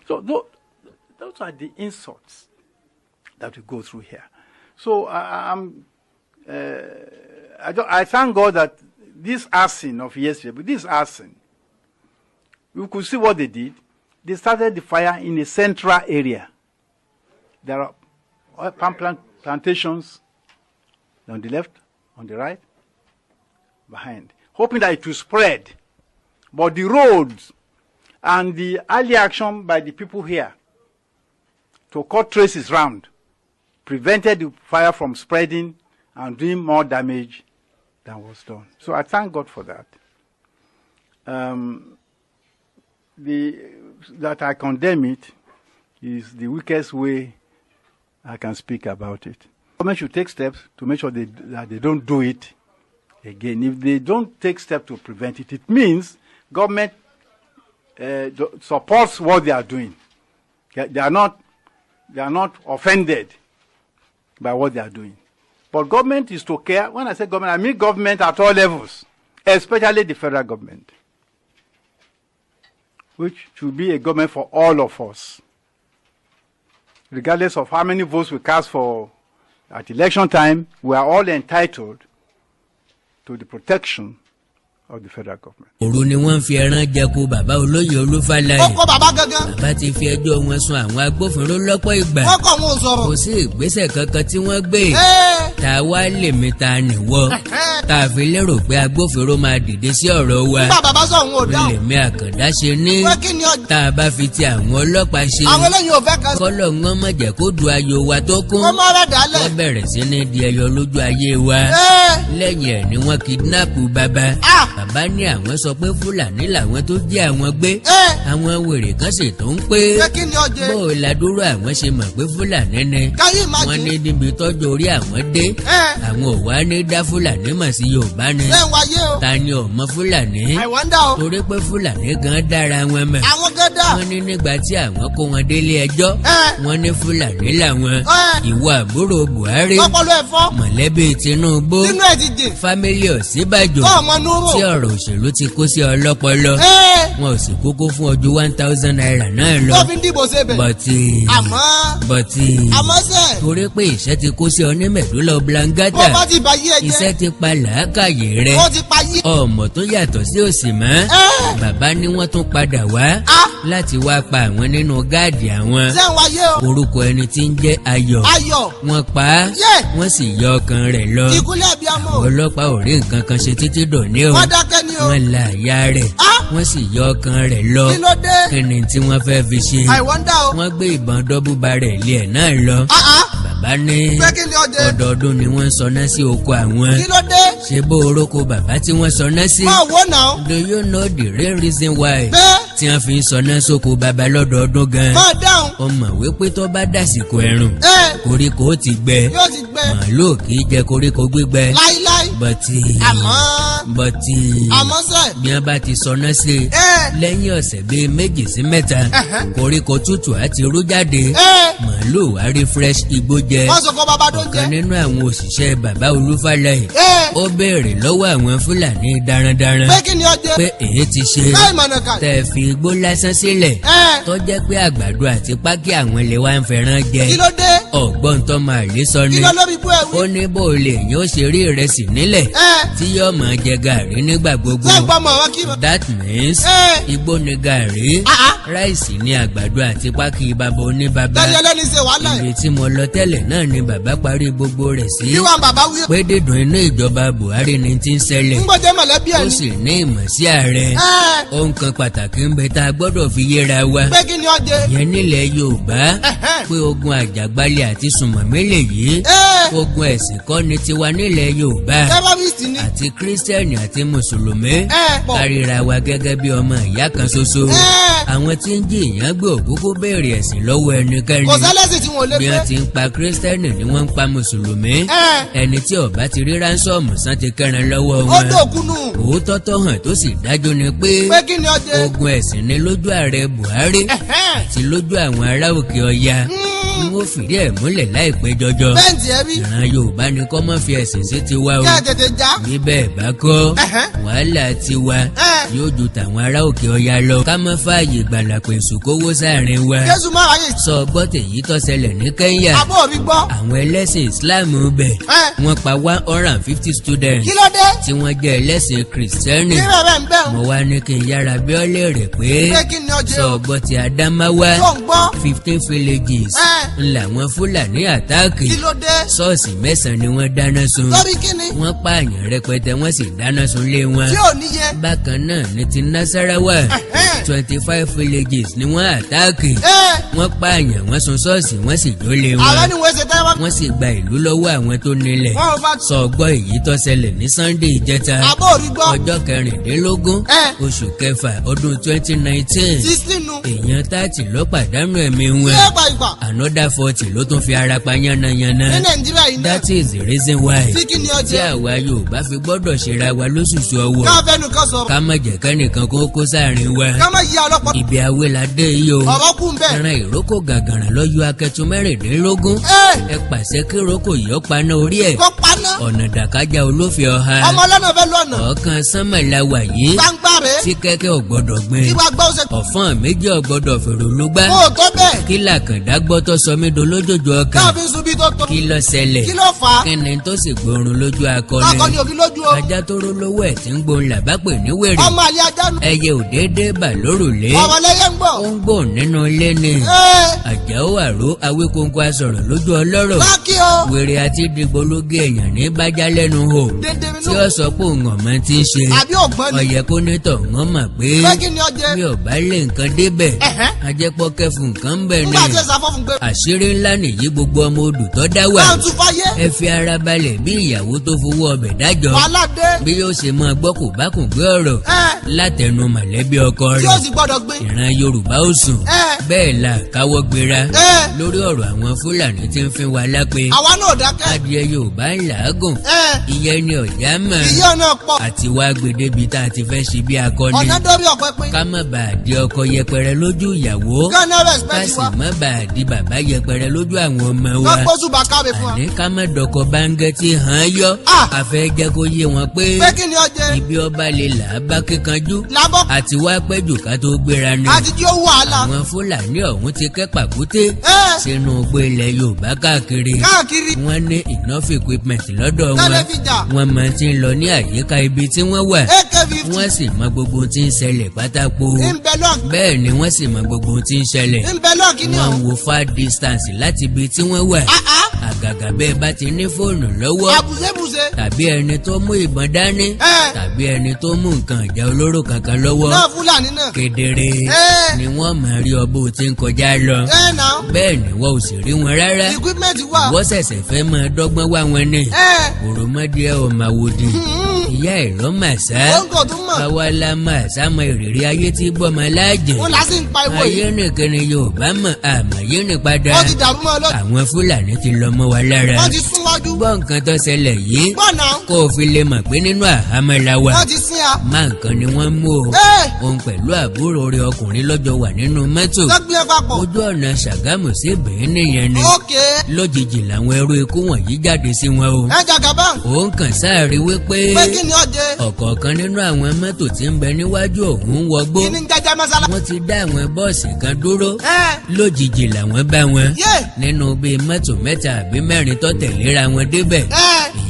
So those are the insults that we go through here. So I thank God that this arson of yesterday, but this arson, we could see what they did. They started the fire in a central area. There are palm plantations on the left, on the right, behind, hoping that it will spread. But the roads and the early action by the people here to cut traces round prevented the fire from spreading and doing more damage than was done. So I thank God for that. That I condemn it is the weakest way I can speak about it. Government should take steps to make sure that they don't do it again. If they don't take steps to prevent it, it means government supports what they are doing. They are not offended by what they are doing. But government is to care. When I say government, I mean government at all levels, especially the federal government, which should be a government for all of us, regardless of how many votes we cast for at election time. We are all entitled to the protection of the federal government. Òru ni wọ́n fi ẹran jẹko bàbá olóyè Olúfàlàyé. Ó kọ́ bàbá gangan. Bàbá ti fi ẹjọ́ wọn sùn àwọn agbófinró lọ́pọ̀ ìgbà. Wọ́n kọ̀ wọn ò sọ̀rọ̀. Kò sí ìgbésẹ̀ kankan tí wọ́n gbé. Ta wá lèmi ta nìwọ. Tá a fi lérò pé agbófinró máa dìde sí ọ̀rọ̀ wa. Nígbà bàbá sọ òun ò dáhùn. Lèmi àkàndá ṣe ní. Pé kí ni ọjà. Tá a bá fi ti àwọn ọlọ́pàá ṣe. Àwọn eléyìí ò fẹ́ kan. Kọ́lọ̀ ń má jẹ́ kó du ayọ̀ wa tó kún. Wọ́n máa rẹ̀ dálẹ̀. Wọ́n bẹ̀rẹ̀ sí ní di ẹyọ lójú ayé wa. Lẹ́yìn ẹ̀ ni wọ́n kidnap bàbá. Bàbá ní àwọn sọ pé Fúlàní làwọn tó jí àwọn gbé. Àwọn wèrè kan sì tó ń pé. Pé kí ni ọjẹ́. Bó o ládùúrò àwọn ṣe mọ̀ pé Fúlàní ni. Káyé máa Wọ́n jẹ́. ní níbi tọ́jú orí àwọn dé. Àwọn ò wá ní dá Fúlàní mọ̀ sí Yorùbá ni. Bẹ́ẹ̀ wáyé o. Ta ni ò mọ Fúlàní? I wonder o. Torí pé Fúlàní gan dára wọn mọ̀. Àwọn gẹ́dà. Wọ́n ní nígbà tí àwọn kó wọn délé ẹjọ́. Wọ́n ní Fúlàní làwọn. Ìwọ àbúrò Buhari. Ọpọlọ ẹ̀fọ́. Mọ̀lẹ́bí Tinubu. Nínú ẹ̀ ti jìn. Fámílì Ọ̀ṣínbàjò. Kọ́ ọmọ Núrò. Tí ọ̀rọ̀ òṣèlú ti kó sí ọlọ́pọlọ. Wọn ò sì kókó fún ọjọ́ 1,000 naira náà lọ. Tó fi ń dìbò ṣebẹ̀. Àmọ́ sẹ́. Torí pé iṣẹ́ ti kó sí ọ ní Mẹ̀dúlọ̀ Blangata. Wọ́n bá ti bá yí ẹ jẹ́. Iṣẹ́ ti pa làákàyè rẹ. Wọ́n ti pa yí. Ọmọ tó yàtọ̀ sí òsì mọ́. Bàbá ní wọ́n tún padà wá. Láti wá pa àwọn nínú gáàdì àwọn. Ṣé ń wáyé o? Orúkọ ẹni tí ń jẹ́ Ayọ̀. Ayọ̀. Wọ́n pa á. Wọ́n sì yọ ọkàn rẹ̀ lọ. Ìkúlẹ̀ abiyamọ. Ọlọ́pàá ò rí nǹkan kan ṣe títí dòní o. Wọ́n dákẹ́ ni o. Wọ́n la àyà rẹ̀. Wọ́n sì yọ ọkàn rẹ̀ lọ. Kí ló dé? Kí ni tí wọ́n fẹ́ fi ṣe? I wonder o. Wọ́n gbé ìbọn dọ́bùbà-rẹ̀ lé ẹ̀ náà lọ. Bàbá ní Pé kí ni ọjẹ́. ọdọọdún ni wọ́n ń sọná sí oko àwọn. Kí ló dé? Ṣé bó oróko bàbá tí wọ́n sọná sí? Máa wò náà. Do you know the real reason why? Bẹ́ẹ̀. Tí wọ́n fi ń sọná sóko bàbá lọ́dọọdún gan. Máa dáhùn. Ó mọ̀ wípé tó bá dàsìkò ẹ̀rùn. Koríko ó ti gbẹ. Yóò ti gbẹ. Màálù kì í jẹ koríko gbígbẹ. Láíláí. Bọ̀tì. Àmọ́ sẹ́. Bí wọ́n bá ti sọná sí i. Lẹ́yìn ọ̀sẹ̀ bíi 2 sí 3. Koríko tútù á ti rú jáde. Màálù á rí fresh igbó jẹ. Wọ́n sọ fún bàbá tó ń jẹ. Ọ̀kan nínú àwọn òṣìṣẹ́ bàbá Olúfàlàyé. Ó béèrè lọ́wọ́ àwọn Fúlàní darandaran. Pé kí ni ọjẹ́. Pé èyí ti ṣe. Láì mọ̀nà kà. Tẹ̀ fi igbó lásán sílẹ̀. Tó jẹ́ pé àgbàdo àti pákí àwọn ilé wa ń fẹ́ràn jẹ. Kí ló dé? Ọ̀gbọ́n tó máa lé sọ ni. Kí ló lórí bú ẹ̀wí? Ó ní bó o lè yín ó ṣe rí ìrẹsì nílẹ̀. Tí yóò máa jẹ gàrí nígbà gbogbo. Ṣé ń gbọ́ mọ̀ wọ́n kí wọ́n? That means igbó ni gàrí. Ráìsì ní àgbàdo àti pákí bàbá oníbàbá. Lẹ́ni ẹlẹ́ni ṣe wàhálà ẹ̀. Ibi tí mo lọ tẹ́lẹ̀ náà ni bàbá parí gbogbo rẹ̀ sí. Kí wọ́n bàbá wí. Pé dídùn inú ìjọba Buhari ni ti ń ṣẹlẹ̀. Ń gbọ́dọ̀ mọ̀lẹ́bí ẹ̀ Ó ni. sì ní ìmọ̀ sí ààrẹ. Ohun kan pàtàkì ń bẹ tá a gbọ́dọ̀ fi yéra wa. Pé kí ni ọjẹ́. Yẹn nílẹ̀ Yorùbá. Pé ogun àjàgbálẹ̀ àti sùnmọ̀mí lè yí. Ogun ẹ̀sìn kọ́ ni tiwa nílẹ̀ Yorùbá. Tẹ́rọ́rìsì ni. Àti Kírísítẹ́nì àti Mùsùlùmí. Kárìíra wa gẹ́gẹ́ bí ọmọ ìyá kan ṣoṣo. Àwọn tí ń jí ìyàn gbé òkúkú béèrè ẹ̀sìn lọ́wọ́ ẹnikẹ́ni. Kò sẹ́lẹ̀sì tí wọ́n lé Bí pé. wọ́n ti ń pa Kírísítẹ́nì ni wọ́n ń pa Mùsùlùmí. Ẹni tí ó bá ti rí ránsọ́ọ̀mù san ti kẹ́ran lọ́wọ́ Ó wọn. dòkúnù. Òótọ́ tó hàn tó sì dájú ni pé Pé kí ni ọjẹ́. ogun ẹ̀sìn ni lójú ààrẹ Buhari àti lójú àwọn ará òkè ọya. Ni wọ́n fìdí ẹ̀ múlẹ̀ láìpẹ́ jọjọ. Bẹ́ǹtì ẹ rí. Ìran Yorùbá ni kọ́ mọ́ fi ẹ̀sìn sí tiwa o. Kí ẹ tètè já. Bí bẹ́ẹ̀ bá kọ́ wàhálà tiwa yóò ju tàwọn ará òkè ọya lọ. Ká má fààyè gbàlà pèsè kówó sáàrin wa. Jésù máa ráyè. Sọ gbọ́ tèyí tó ṣẹlẹ̀ ní Kẹ́ńyà. Àbọ̀ mi gbọ́. Àwọn ẹlẹ́sìn Islam bẹ̀. Wọ́n pa 150 students. Kí ló dé? Tí wọ́n jẹ́ ẹlẹ́sìn Kìrìsìtẹ́nì. Kí bẹ́ẹ̀ ń bẹ̀. Mo wá ní kí n yára bí ọ́ léèrè pé. Pé kí ni ọjẹ́. Sọ gbọ́ ti Adamawa. Tó ń gbọ́. 15 villages. Ńlá wọn Fúlàní àtáàkì. Kí ló dé? Ṣọ́ọ̀ṣì 9 ni wọ́n dáná sun. Lórí kí ni? Wọ́n pààyàn rẹpẹtẹ wọ́n sì dáná sun lé wọn. Tí ò níye. Bákan náà ní ti Nasarawa. 25 villages ni wọ́n àtáàkì. Wọ́n pààyàn, wọ́n sun ṣọ́ọ̀ṣì, wọ́n sì jólé wọn. Àwọn ni wọ́n ṣe tẹ́wọ́. Wọ́n sì gba ìlú lọ́wọ́ àwọn tó nílẹ̀. Sọ gbọ́ èyí tó ṣẹlẹ̀ ní Sunday ìjẹta. Àbó rí gbọ́. Ọjọ́ 16 oṣù kẹfà ọdún 2019. 16 nu. Èèyàn 30 ló pàdánù ẹ̀mí wọn. Another 40 ló tún fi ara pa yánnayànna. Ní Nàìjíríà yìí náà. That is the reason why. Tí kí ni ọjọ́? Tí àwa Yorùbá fi gbọ́dọ̀ ṣera wa lóṣùṣù ọwọ́. Ká fẹ́nu kan sọ̀rọ̀. Ká má jẹ́ kẹ́nìkan kó sáàrin wa. Ká má yí ọlọ́pàá. Ibi awéládé yìí o. Ọ̀rọ̀ kù ń bẹ̀. Ẹran ìrókò gàgàrà lọ́yọ̀ akẹ́tù 16. Ẹ pàṣẹ kí rókò yìí ó paná orí ẹ̀. Kó paná. Ọ̀nà dàkájà olófin ọ̀ha. Ọmọ ọlọ́nà fẹ́ lọ́nà. Ọ̀kan sánmọ̀lá wà yìí. Gbangba rẹ̀. Tí kẹ́kẹ́ ò gbọ́dọ̀ gbin. Kí wàá gbọ́ ṣe. Ọ̀fọ́n méjì ò gbọ́dọ̀ fèrò lúgbá. Kó o tó bẹ́ẹ̀. Kí làkàndá gbọ́ tó sọ mí dolójoojú ọkàn. Káà fi ń sun bí tó tó. Kí ló ṣẹlẹ̀? Kí ló fà á? Kíni tó sì gbórun lójú akọni. Akọni òkè lójú o. Ajá tó ró lówó ẹ̀ tí ń gbóhùn làbá pè ní wèrè. Ọmọ àlè ajá nù. Ẹyẹ ò déédéé bà lórùlé. Ọmọ lẹ́yẹ ń gbọ́. Ó ń gbóhùn nínú ilé ni. Àjàó àró awíkóńkó asọ̀rọ̀ lójú ọlọ́rọ̀. Báàkì o. Wèrè àti dìgbòlógé èèyàn ní bájá lẹ́nu hò. Dédé mi Tí ó sọ pé òun ọ̀mọ ti ń ṣe. Àbí ògbọ́n ni. Ọ̀yẹ́ kó nítọ̀ wọ́n mọ̀ pé. Pé kí ni ọjẹ́? Mi ò bá lé nǹkan débẹ̀. Ajẹ́pọ̀ kẹfù nǹkan ń bẹ̀ ni. Nígbà tí ẹ sàfọ́ fún pé. Àṣírí ńlá nìyí gbogbo ọmọ odò tó dá wà. Báwo tún fáyé? Ẹ fi ara balẹ̀ bí ìyàwó tó fowó ọbẹ̀ dájọ́. Wàhálà dé. Bí yóò ṣe máa gbọ́ kò bá kùn gbé ọ̀rọ̀. Látẹnu mọ̀lẹ́bí ọkọ Tí rẹ̀. ó sì gbọ́dọ̀ gbé. Ìran Yorùbá ò sùn. Bẹ́ẹ̀ la káwọ́ gbéra. Lórí ọ̀rọ̀ àwọn Fúlàní tí ń fi wa lápè. Àwa náà dákẹ́. Adìẹ Yorùbá ń làágùn. Ìyẹn ni ọ̀já mọ̀. Ìyá náà pọ̀. Àti wá gbèdébi tá a ti fẹ́ ṣe bí akọni. Ọ̀nà dórí ọ̀pẹ pín. Ká má bàa di ọkọ yẹpẹrẹ lójú ìyàwó. Gánà Ká respect sì wa. má bàa di bàbá yẹpẹrẹ lójú àwọn ọmọ wa. Wọ́n gbósù bàkà mi fún wa. Àní ká má dọkọ báńgẹ́tì hàn yọ. Àfẹ́ jẹ́ kó yé wọn pé. Pé kí ni ọjẹ́? Ibi ọba lè là á bá kíkanjú. Lábọ́. Àti wá pẹ́jù ká tó gbéra ni. Àti jí ó wàhálà. Àwọn Fúlàní ọ̀hún ti kẹ́ pàkúté. Sínú ogbó ilẹ̀ Yorùbá káàkiri. Káàkiri. Wọ́n ní enough equipment lọ́dọ̀ wọn. Tẹlifíjà. Wọ́n máa ti ń lọ ní àyíká ibi tí wọ́n wà. AK-50. Wọ́n sì mọ gbogbo tí ń ṣẹlẹ̀ pátákó. Ìmbẹ̀lọ́ọ̀kì. Bẹ́ẹ̀ ni wọ́n sì mọ gbogbo tí ń ṣẹlẹ̀. Ìmbẹ̀lọ́ọ̀kì ni Wọ́n ọ̀. ń wo far distance láti ibi tí wọ́n wà. Àgàgà bẹ́ẹ̀ bá ti ní fóònù lọ́wọ́. Àbùsẹ̀bùsẹ̀. Tàbí ẹni tó mú ìbọn dání. Tàbí ẹni tó mú nǹkan ìjà olóró kankan lọ́wọ́. Náà Fúlàní náà. Kedere ni wọ́n máa rí ọ bó ti ń kọjá lọ. Náà. Bẹ́ẹ̀ ni wọ́n ò sì rí wọn rárá. Equipment wà. Wọ́n ṣẹ̀ṣẹ̀ fẹ́ máa dọ́gbọ́n wá wọn ní. Òròmọdé ọ̀ máa wò di. Ìyá ìrọ́ màsá. Wọ́n kò tún mọ̀. Báwa la màsá mọ ìrírí ayé tí gbọ́mọ láàjẹ̀. Wọ́n lásì ń pa ìwé yìí. Ayé nìkan ni Yorùbá mọ̀ àmọ́ yé ni padà. Wọ́n ti dàrú mọ́ ọlọ́dún. Àwọn Fúlàní ti lọ mọ́ wa lára. Wọ́n ti súnwájú. Gbọ́ nǹkan tó ṣẹlẹ̀ yìí. Gbọ́nà. Kó o fi lè mọ̀ pé nínú àhámọ́ la wà. Wọ́n ti sín a. Má nǹkan ni wọ́n mú o. Òun pẹ̀lú àbúrò rẹ̀ ọkùnrin lọ́jọ́ wà nínú mọ́tò. Lọ́gbìn ẹ̀fà pọ̀. Ojú ọ̀nà Ṣàgámù sí Benin yẹn ni. Ókè. Lójijì làwọn ẹrú ikú wọ̀nyí jáde sí wọn o. Ẹ jàgàbá. Òun kàn sáàrí wípé. Pé kí ni ọjẹ́? Ọ̀kọ̀ọ̀kan nínú àwọn mọ́tò tí ń bẹ níwájú òun wọgbó. Kí ni ń jẹjẹ mọ́sálá? Wọ́n ti dá àwọn bọ́ọ̀sì kan dúró. Lójijì làwọn bá wọn. Nínú bíi mọ́tò mẹ́ta àbí mẹ́rin tó tẹ̀léra wọn débẹ̀.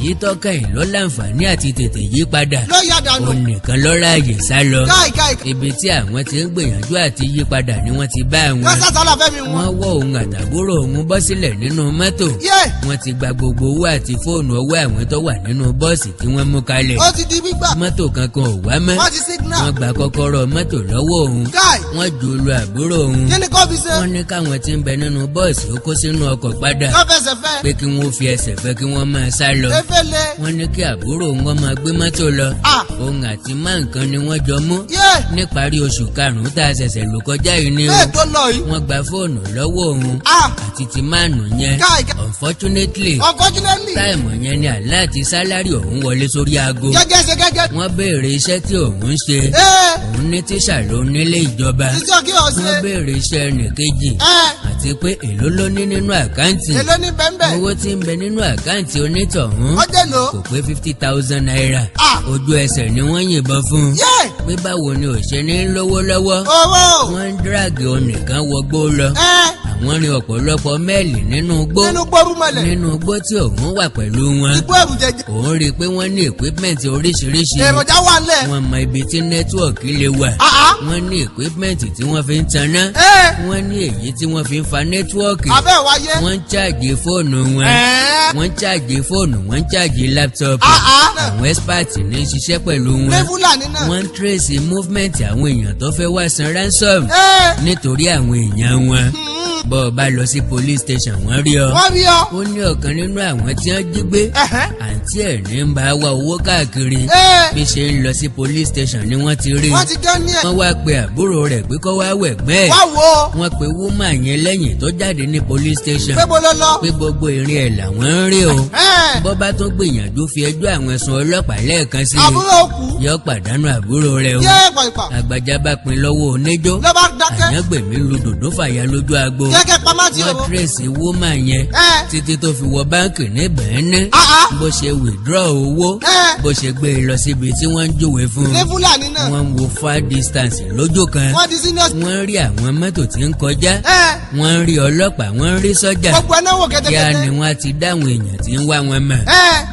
Èyí tọ́ka ẹ̀ lọ láǹfààní àti tètè yí padà. Ló yá dànù. Òun nìkan lọ́ra àyè sá lọ. Káì. Ibi tí àwọn ti ń gbìyànjú àti yí padà ni wọ́n ti bá wọn. Wọ́n sásálà fẹ́mi wọn. Wọ́n wọ́ òun àtàbúrò òun bọ́ sílẹ̀ nínú mọ́tò. Wọ́n ti gba gbogbo owó àti fóònù ọwọ́ àwọn tó wà nínú bọ́ọ̀sì tí wọ́n mú kalẹ̀. Ó ti di gbígbà. Mọ́tò kankan ò wá mọ́. Wọ́n ti signal. Wọ́n gba kọ́kọ́rọ́ mọ́tò lọ́wọ́ òun. Wọ́n jù ú lu àbúrò òun. Kí ni kò fi ṣe? Wọ́n ní káwọn tí ń bẹ nínú bọ́ọ̀sì ó kó sínú ọkọ̀ padà. Kọ́ fẹsẹ̀ fẹ́. Pé kí wọ́n fi ẹsẹ̀ fẹ́ kí wọ́n máa sá lọ. Efele. Wọ́n ní kí àbúrò wọn máa gbé mọ́tò lọ. Òun àti má nǹkan ni wọ́n jọ mú. Níparí oṣù karùn-ún tá a ṣẹ̀ṣẹ̀ lò kọjá yìí ni o. Bẹ́ẹ̀ tó lọ yìí. Wọ́n gba fóònù lọ́wọ́ òun. Àti ti máànù yẹn. Unfortunately. Táìmù yẹn ni aláàtì sálárì òun wọlé sórí aago. Gẹ́gẹ́ ṣe gẹ́gẹ́. Wọ́n béèrè iṣẹ́ tí òun ń ṣe. Òun ní tíṣà ló nílé ìjọba. Iṣẹ́ kí o ṣe. Wọ́n béèrè iṣẹ́ nìkejì. Àti pé èló ló ní nínú àkáǹtì. Èló ní bẹ́ńbẹ́. Owó tí ń bẹ nínú àkáǹtì onítọ̀hún. Ọjọ́ lò. Kò pé 50,000 naira. Ojú ẹsẹ̀ ni wọ́n yìnbọn fún. Pé báwo ni ò ṣe ní lówó lọ́wọ́. Owó. Wọ́n ń díràgì onìkan wọgbó lọ. àwọn rin ọ̀pọ̀lọpọ̀ mẹ́ẹ̀lì nínú igbó. nínú gbórúmọlẹ̀. nínú igbó tí òun wà pẹ̀lú wọn. igbó ẹ̀rù jẹjẹ. òun rí i pé wọ́n ní equipment oríṣiríṣi. èròjà wà ńlẹ̀. wọ́n mọ ibi tí nẹ́tíwọ̀kì lè wà. wọ́n ní equipment tí wọ́n fi ń taná. wọ́n ní èyí tí wọ́n fi ń fa nẹ́tíwọ̀kì. abẹ́ wáyé. wọ́n ń ṣáàjì fóònù wọn. wọ́n ń ṣáàjì fóònù wọ́n ń ṣáàjì láptọ̀pù. àwọn expert ní ṣiṣẹ́ pẹ̀lú wọn. ní Fúlàní náà. wọ́n ń trace movement àwọn èèyàn tó fẹ́ wá san ransom. nítorí àwọn èèyàn wọn. bọ́ ọ bá lọ sí police station wọ́n rí ọ. wọ́n rí ọ. ó ní ọ̀kan nínú àwọn tí wọ́n jí gbé. àǹtí ẹ̀ ní ń bá wa owó káàkiri. bí ṣe ń lọ sí police station ni wọ́n ti rí. wọ́n ti gán ní ẹ̀. wọ́n wá pe àbúrò rẹ̀ pé kó wá wẹ̀gbẹ́ ẹ̀. wá wo. wọ́n pe woman yẹn lẹ́yìn tó jáde ní police station. pé bó lọ lọ. pé gbogbo ìrìn ẹ̀ làwọn ń rí o. bọ́ bá tún gbìyànjú fi ẹjọ́ àwọn ẹ̀sùn ọlọ́pàá lẹ́ẹ̀kan sí i. àbúrò kú. yọ pàdánù àbúrò rẹ̀ o. yé pàìpà. àgbàjá bá pin lọ́wọ́ oníjó. ló bá dákẹ́. àyàngbèmí lu dòdò fàyà lójú agbo. kẹ́kẹ́ pamọ́ tí o. wọ́n tírèsì woman yẹn títí tó fi wọ báńkì ní Benin. bó ṣe withdraw owó. bó ṣe gbé e lọ síbi tí wọ́n ń júwe fún. ní Fúlàní náà. wọ́n ń wo far distance lójú kan. wọ́n di senior. wọ́n rí àwọn mọ́tò tí ń kọjá. wọ́n ń rí ọlọ́pàá wọ́n ń rí sọ́jà. gbogbo ẹ̀ náà wò kẹ́tẹ́kẹ́tẹ́. kíá ni wọ́n ti dáhùn èèyàn tí ń wá wọn mọ̀.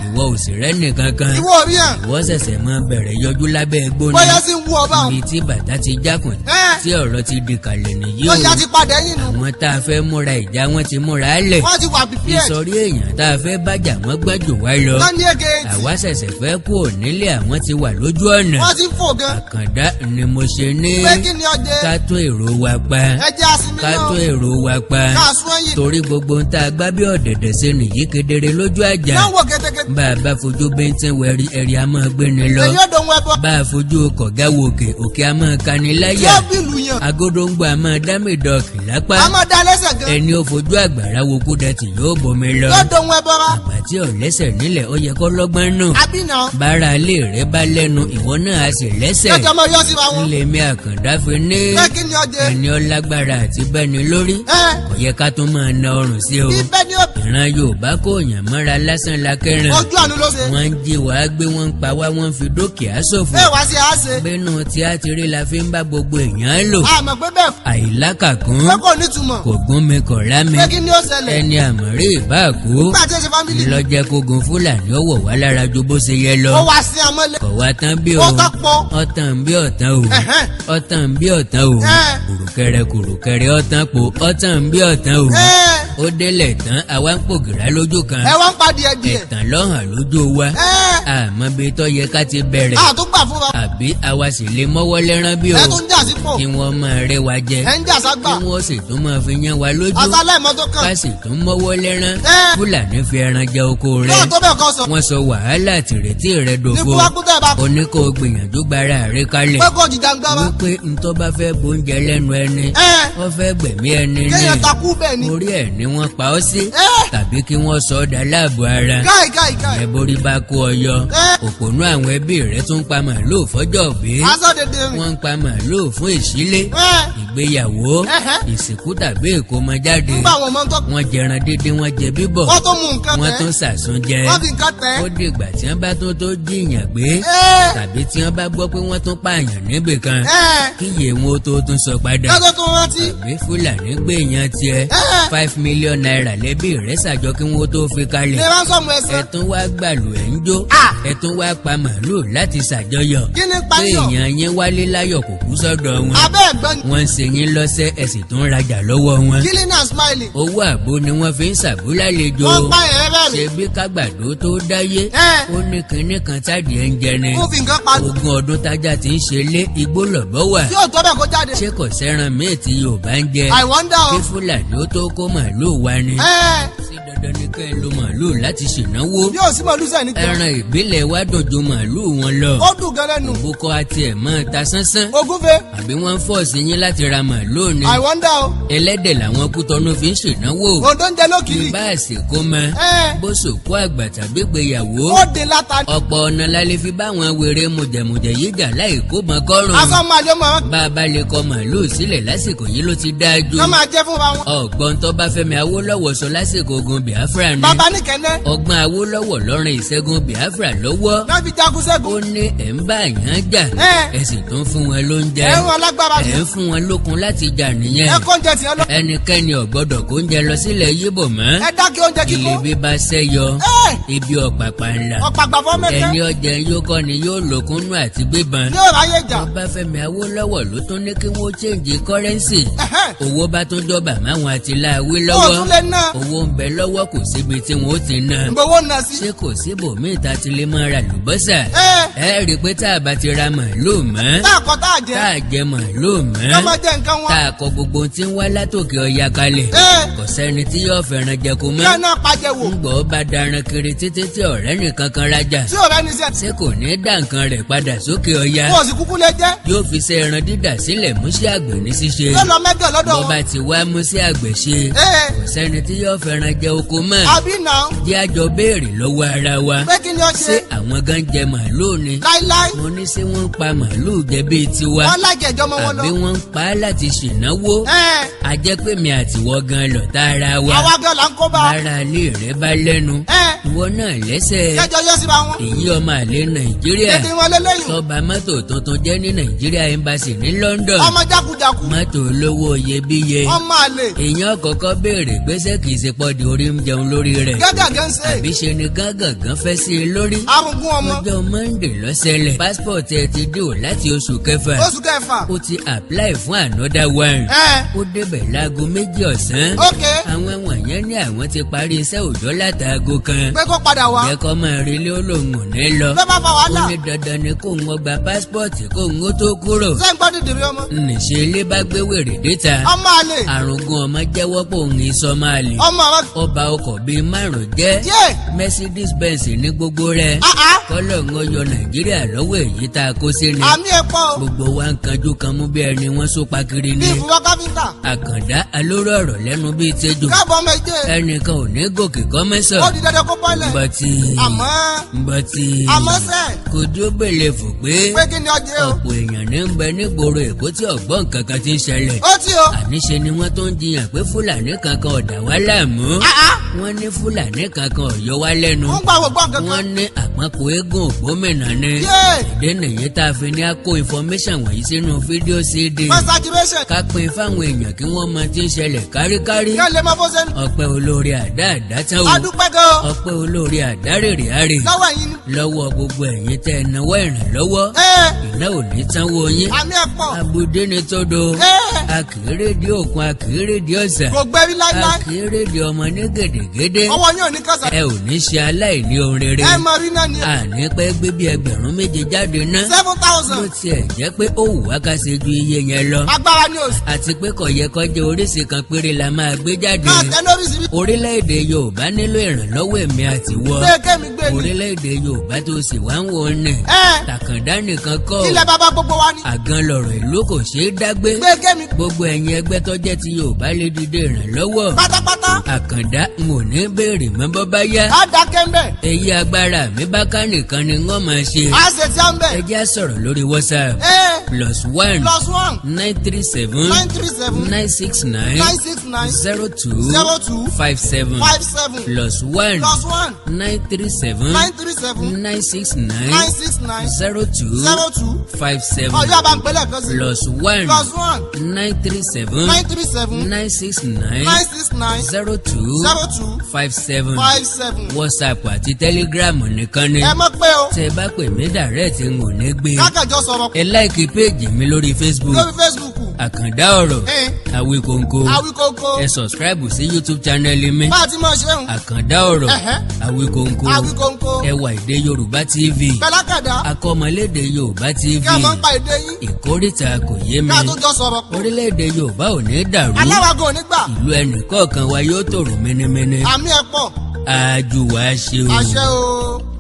ìwọ ò sì rẹ́ nìkan kan. ìwọ ò rí hàn. ìwọ ṣẹ̀ṣẹ̀ máa bẹ̀rẹ̀ yọjú lábẹ́ gbóná. bóyá sí ń wú ọba o. ibi tí bàtà ti jákùn. tí ọ̀rọ̀ ti di kàlẹ̀ nìyí o. lọ́jà ti padà ẹ̀yìn nù. àwọn tá a fẹ́ múra ìjà wọn ti múra lẹ̀. wọ́n ti wà pípẹ́. ìsọ̀rí èèyàn tá a fẹ́ bájà wọn gbẹ́jù wá lọ. wọ́n ní èké. àwa ṣẹ̀ṣẹ̀ fẹ́ kú nílé àwọn ti wà lójú ọ̀nà. wọ́n ti fò gan. àkàndá ni mo ṣe ní. pé kí ni ọjẹ́. ká tó èrò wa pa. ẹ jẹ́ àsinmi náà. ká tó èrò wa pa. ká sún ẹ̀yìn. torí gbogbo ń tá a gbá bí ọ̀dẹ̀dẹ̀ ṣe nìyí kedere lójú àjà. náà wò kẹ́tẹ́kẹ́tẹ́. bá a bá fojú bẹ́ńtẹ́ wẹ̀rí ẹ̀rí a máa gbé ni lọ. èyí ò dòun ẹbọ. bá a fojú kọ̀gá wòkè òkè a máa kani láyà. yóò bí ìlú yàn. agodongbo a máa dá mìdọ̀kì lápá. a máa da lẹ́sẹ̀ gan. ẹni ó fojú àgbàrá wo kúdẹ̀tì yóò bomi lọ. yóò dòun ẹbọ rà. àgbà tí ò lẹ́sẹ̀ nílẹ̀ ó yẹ kó lọ́gbọ́n nù. àbí náà. bára ilé rẹ bá lẹ́nu ìwọ náà a sì lẹ́sẹ̀. lọ́jọ́ mọ yọ sí wa wọn. ilé mi àkàndá fi ní. pé kí ni ọjẹ́. ẹni ó lágbára àti bẹ́ni lórí. kò yẹ ká tún máa na ọrùn sí o. bí bẹ́ẹ̀ ni ó. ìran Yorùbá kò yàn mọ́ra lásán la kẹrin. ojú àánú ló ṣe. wọ́n ń jí wàá gbé wọ́n ń pa wá wọ́n ń fi dúkìá ṣòfò. ẹ wá sí àṣẹ. bẹ́ẹ̀nu tí a ti rí la fi ń bá gbogbo èèyàn lò. àmọ́ pé bẹ́ẹ̀. àìlákàkún. pé kò nítumọ̀. kò gún mi kò rá mi. pé kí ni ó ṣẹlẹ̀. ẹni àmọ̀rí ìbá kú. nígbà tí ó ṣe fámìlì. lọ́jẹ́ kógun Fúlàní ó wọ̀ wá lára ju bó ṣe yẹ lọ. ó wá sí amọ́lẹ̀. kò wá tán bí o. ó tán pọ̀. ọ̀tàn bí ọ̀tàn o. ọ̀tàn bí ọ̀tàn o. kùrùkẹrẹ kùrùkẹrẹ ọ̀tàn po ọ̀tàn bí ọ̀tàn o. ó délẹ̀ tán àwa ń pògìrá lójú kan. ẹ wá ń padì ẹdí ẹ. ẹ̀tàn lọ́hàn lójú wa. àmọ́ bí tó yẹ ká ti bẹ̀rẹ̀. àtúgbà fún wa. àbí àwa sì lè mọ́wọ́ lẹ́rán bí o. ẹ tún jà sípò. kí wọ́n máa rẹ́ wa jẹ. ẹ ń jà ságbà. kí wọ́n sì tún máa fi yán wa lójú. asálẹ̀ mọ́tò kan. ká sì tún mọ́wọ́ lẹ́rán. Fúlàní fi ẹran jẹ oko rẹ̀. náà tó bẹ́ẹ̀ kọ́ sọ. wọ́n sọ wàhálà tìrètí rẹ̀ ní dòfo. kúlákútà bá. oní kò gbìyànjú gbára rẹ̀ kalẹ̀. pé kò jìjà ń gbá wa. wípé ntọ́ bá fẹ́ bóúnjẹ lẹ́nu ẹni. wọ́n fẹ́ gbẹ̀mí ẹni ní. kéèyàn takú bẹ́ẹ̀ ni. orí ẹ̀ ni wọ́n pa ọ́ sí. tàbí kí wọ́n sọ ọ́ dà láàbò ara. káì. ẹ borí bá kó ọyọ. òpònú àwọn ẹbí rẹ̀ tún pa màlúù fọ́jọ́ òbí. aṣọ dédé rìn. wọ́n ń pa màlúù fún ìṣílé. ìgbéyàwó. ìsìnkú tàbí ìkómọjáde. nígbà wọn mọ tó. wọ́n jẹran dídí wọ́n jẹ bíbọ̀. wọ́n tó mú nǹkan tẹ́. wọ́n tún sàsún jẹ. wọ́n fi nǹkan tẹ́. ó dìgbà tí wọ́n bá tó jíyàn gbé. tàbí tí wọ́n bá gbọ́ pé wọ́n tún pààyàn níbì kan. kíyè wọn ó tún sọ padà. lọ́jọ́ tó rántí. tàbí Fúlàní gbé èèyàn tiẹ̀. 5 million naira lẹ́bí rẹ̀ ṣàjọ kí wọ́n tó fi kalẹ̀. ní ránṣọ́ọ̀mù ẹ̀sán. ẹ tún wá gbàlù ẹ̀ ń jó. ẹ tún wá pa màlúù láti ṣàjọyọ̀. kí ni pààyàn. pé èèyàn yín wálé láyọ̀ kò kú sọ́dọ̀ wọn. abẹ́ ẹ̀gbọ́n. wọ́n ń ṣe yín lọ́sẹ̀ ẹ sì tún rajà lọ́wọ́ wọn. killing and smiling. owó àbò ni wọ́n fi ń ṣàbúlálejò. wọ́n pa ẹ̀rẹ́ rẹ̀. ṣe bí kágbàdo tó dáyé. ó ní kinní kan táàdì ẹ̀ ń jẹni. ó fi nǹkan pa. 20 ọdún tájà ti ń ṣe lé igbó lọ̀bọ̀ wà. tí ò tó bẹ́ẹ̀ kó jáde. ṣé kò sẹ́ran míì tí Yorùbá ń jẹ. I wonder o. kí Fúlàní ó tó kó màlúù wá ni. sí dandan ni kẹ́ ẹ lo màlúù láti ṣènáwó. bí ò sí màlúù sẹ́ni kan. ẹran ìbílẹ̀ wa dùn ju màlúù wọn lọ. ó dùn gan lẹ́nu. òbúkọ àti ẹ̀ mọ́ ta sánsán. ogúnfe. àbí wọ́n ń fọ́ọ̀sì yín láti ra màlúù ni. I wonder o. ẹlẹ́dẹ̀ làwọn Kútọ́nù fi ń ṣènáwó. òǹdó ń jẹ lókìlì. bá àsìkò mọ. bó sòkú àgbà tàbí gbéyàwó. ó de láta. ọ̀pọ̀ ọ̀nà la lè fi báwọn wèrè mùjẹ̀mùjẹ̀ yìí jà láì kó mọ kọ́rùn. aṣọ máa lé mọ́. bá a bá lè kọ màlúù sílẹ̀ lásìkò yìí ló ti dáa jù. wọ́n máa jẹ́ fún wa wọn. ọ̀gbọ́n tó bá Fẹ́mi Awólọ́wọ̀ sọ lásìkò ogun Biafra ni. bàbá ní kẹ́nẹ́. ọgbọ́n Awólọ́wọ̀ lọ́rin ìṣẹ́gun Biafra lọ́wọ́. náà fi jagun ṣẹ́gun. ó ní ẹ̀ ń bá yàn jà. ẹ sì tún fún wọn lóúnjẹ. ẹ ń wọn lágbára ni. ẹ ń fún wọn lókun láti jà nìyẹn. ẹ kó oúnjẹ tiẹ̀ lọ. ẹnikẹ́ni ò gbọ́dọ̀ kó oúnjẹ lọ sílẹ̀ Yíbò mọ́. ẹ dákẹ́ oúnjẹ kíkó. ilé bíbá sẹ́yọ. ibi ọ̀pàpà ńlá. ọ̀pàpà fọ́ mẹ́kẹ́. ẹni ọjà yóò kọ́ ni yóò lòkúnnú àti gbébọn. yóò ráyè jà. Ọbáfẹ́mi Awólọ́wọ̀ ló tún ní kí wọ́n change currency. owó bá tún dọ́bà máwọn àtìláwí lọ́wọ́. ó tún lè ná. owó ń bẹ lọ́wọ́ kò síbi tí wọ́n ó ti ná. gbowó ná sí. ṣé kò síbòmíì tá a ti lè máa ra lùbọ́sà. ẹ rí i pé tá a bá ti ra màálù mọ́. tá a kọ tá a jẹ. tá a jẹ màálù mọ́. tọ́mọ jẹ nǹkan wọn. tá a kọ gbogbo tí ń wá látòkè ọya kalẹ̀. kò sẹ́ni tí yóò fẹ́ràn jẹko mọ́. yóò náà pàjẹ́ wò. ń gbọ́ bá daran kiri títí tí ọ̀rẹ́ nìkan kan rajà. tí ọ̀rẹ́ ní sẹ́. ṣé kò ní dá nǹkan rẹ̀ padà sókè ọya. kò sì kúkú lè jẹ́. yóò fi ṣe ẹran dídà sílẹ̀ mú sí àgbẹ̀ ní ṣíṣe. yóò lọ mẹ́gàn lọ́dọ̀ wọn. bọ́ba ti wá mú sí àgbẹ̀ ṣe. kò sẹ́ni tí yóò fẹ́ràn jẹ oko mọ́. àbí náà. jẹ́ àjọ béèrè lọ́wọ́ ara wa. pé kí ni ó ṣe. ṣé àwọn gan jẹ màálù ni. láíláí. mo ní ṣé wọ́n ń pa màálù jẹ bíi tiwa. wọ́n lájẹjọ́ mọ́ wọn lọ. àbí wọ́n ń pa á láti ṣènáwó. a jẹ́ pé mi àtiwọ́ gan lọ̀tá ara wa. àwa gan là ń kó bá. ara ilé rẹ bá lẹ́nu. ìwọ náà lẹ́sẹ̀. kẹjọ yọ sí ba wọn. èyí ọmọ àlè Nàìjíríà. kéde wọn lélẹ́yìn. tọba mọ́tò tuntun jẹ́ ní Nàìjíríà embassy ní London. ọmọ jákujàku. mọ́tò olówó iyebíye. ọmọ àlè. èèyàn kọ́kọ́ béèrè gbèsè kìí ṣe pọ́ di orí ń jẹun lórí rẹ̀. gángan ṣe. àbí ṣe ni gángan fẹ́ sí i lórí. arúgbó ọmọ. ọjọ́ Monday lọ́sẹ̀lẹ̀. passport ẹ ti dé o láti oṣù kẹfà. oṣù kẹfà. o ti apply fún another one. ó débẹ̀ láago 2 ọ̀sán. ok. àwọn wọ̀nyẹn ní àwọn ti parí iṣẹ́ òòjọ́ látàgò kan. pé kó padà wá. jẹ́ kó máa relé olóhùn ní lọ. bẹ́ẹ̀ bá fa wàhálà. ó ní dandan ni kó ń gba passport kó ń tó kúrò. ṣé ń gbọ́ dídìrí ọmọ. nìṣe ilé bá gbé wèrè déta. ọmọ àlè. àrùngún ọmọ jẹ́wọ́ pé òun ìsọ máa lè. ọmọ rẹ. ọba ọkọ̀ bíi 5 jẹ́. Mercedes Benz ní gbogbo rẹ̀. kọ́lọ̀ ń yọ Nàìjíríà lọ́wọ́ èyí tá a kó sí ni. àmì ẹ̀pọ̀. gbogbo wa ń kanjú kan mú bí ẹni wọ́n so pakiri ni. bí ìfúwọ́ káfíńtà. Àkàndá alóró ọ̀rọ̀ lẹ́nu bíi tẹ́jọ́. káàbọ̀ méje. ẹnìkan ò ní gòkè kọ́mẹ́sọ̀. ó di dandan kó bọ́lẹ̀. Mbọ̀tì. àmọ́ sẹ́. kò dúró bèlè fò pé. pé kí ni ọjẹ́ o. ọ̀pọ̀ èèyàn ní ń bẹ nígboro Èkó tí ọ̀gbọ́n kankan ti ń ṣẹlẹ̀. ó ti o. àníṣe ni wọ́n tó ń jiyàn pé Fúlàní kankan ọ̀dà wá láàmú. wọ́n ní Fúlàní kankan ọ̀yọ́ wá lẹ́nu. wọ́n gbà wọ́n kankan. wọ́n ní àpapọ̀ eégún ògbómìnà ni. ìdí nìyí tá a fi ní a kó information wọ̀nyí sínú fídíò CD. masturbation. ká pín fáwọn èèyàn kí wọ́n mọ tí ń ṣẹlẹ̀ káríkárí. kí wọ́n lè máa bó sẹ́nu. ọpẹ́ olórí àdá tán o. adúpẹ́ gan. ọpẹ́ olórí àdá rèrè àrè. lọ́wọ́ yín ni. lọ́wọ́ gbogbo ẹ̀yin tẹ́ ẹ náwó ìrànlọ́wọ́. iná ò ní tánwó yín. àmì ẹ̀pọ̀. abudé ni todo. akérèdí òkun akérèdí ọ̀sà. kò gbẹ́rí láíláí. akérèdí ọmọ ní gèdègèdè. ọwọ́ yóò ní kásá. ẹ ò ní ṣe aláìní ohun rere. ẹ mọ rí náà ni. àní pẹ́ gbé bí 7,000 jáde ná. 7,000. bó tiẹ̀ jẹ́ pé ó wù wá ká ṣe ju iye yẹn lọ. agbára ni o. àti pé kò yẹ kó jẹ́ oríṣi kan péré la máa gbé jáde. náà tẹ lórí síbi. orílẹ̀-èdè Yorùbá nílò ìrànlọ́wọ́ èmi àti wọ́. gbé kémi gbé ni. orílẹ̀-èdè Yorùbá tó sì wá ń wọ ní. Tàkàndá nìkan kọ́. ilẹ̀ bàbá gbogbo wa ni. àgàn lọ̀rọ̀ ìlú kò ṣeé dágbé. gbé kémi. gbogbo ẹ̀yin ẹgbẹ́ tó jẹ́ ti Yorùbá lè dìde ìrànlọ́wọ́. pátápátá. Àkàndá n ò ní béèrè mọ́ bọ́ bá yá. á dákẹ́ ń bẹ̀. èyí agbára mi bá ká nìkan ni wọ́n máa ṣe. á ṣe tí a ń bẹ̀. ẹ jẹ́ á sọ̀rọ̀ lórí WhatsApp. +1 937 969 02 57 +1 937 969 02 57 ọjọ́ bá ń pẹ́lẹ̀ kan sí. +1 937 969 02 57 WhatsApp àti Telegram nìkan ni. ẹ mọ̀ pé o. tẹ́ bá pè mí direct n ò ní gbé. kákàjọ sọ̀rọ̀. ẹ láìkí péèjì mi lórí Facebook. Àkàndá ọ̀rọ̀. Àwíkóńkó. ẹ sọ̀scribe sí YouTube channel mi. bá a ti máa ṣe ń. Àkàndá ọ̀rọ̀. Àwíkóńkó. Ẹwà èdè Yorùbá TV. pẹ̀lákàdá. Akọ́mọlédè Yorùbá TV. kí a máa ń pa èdè yín. Ìkórìtà kò yé mi. ká tó jọ sọ̀rọ̀. Orílẹ̀-èdè Yorùbá ò ní dàrú. aláwàgò nígbà. ìlú ẹnìkọ̀ọ̀kan wa yóò tòrò mẹ́nẹ́mẹ́nẹ́. àmì ẹ̀pọ̀. àjùwà ṣe o. àṣẹ o.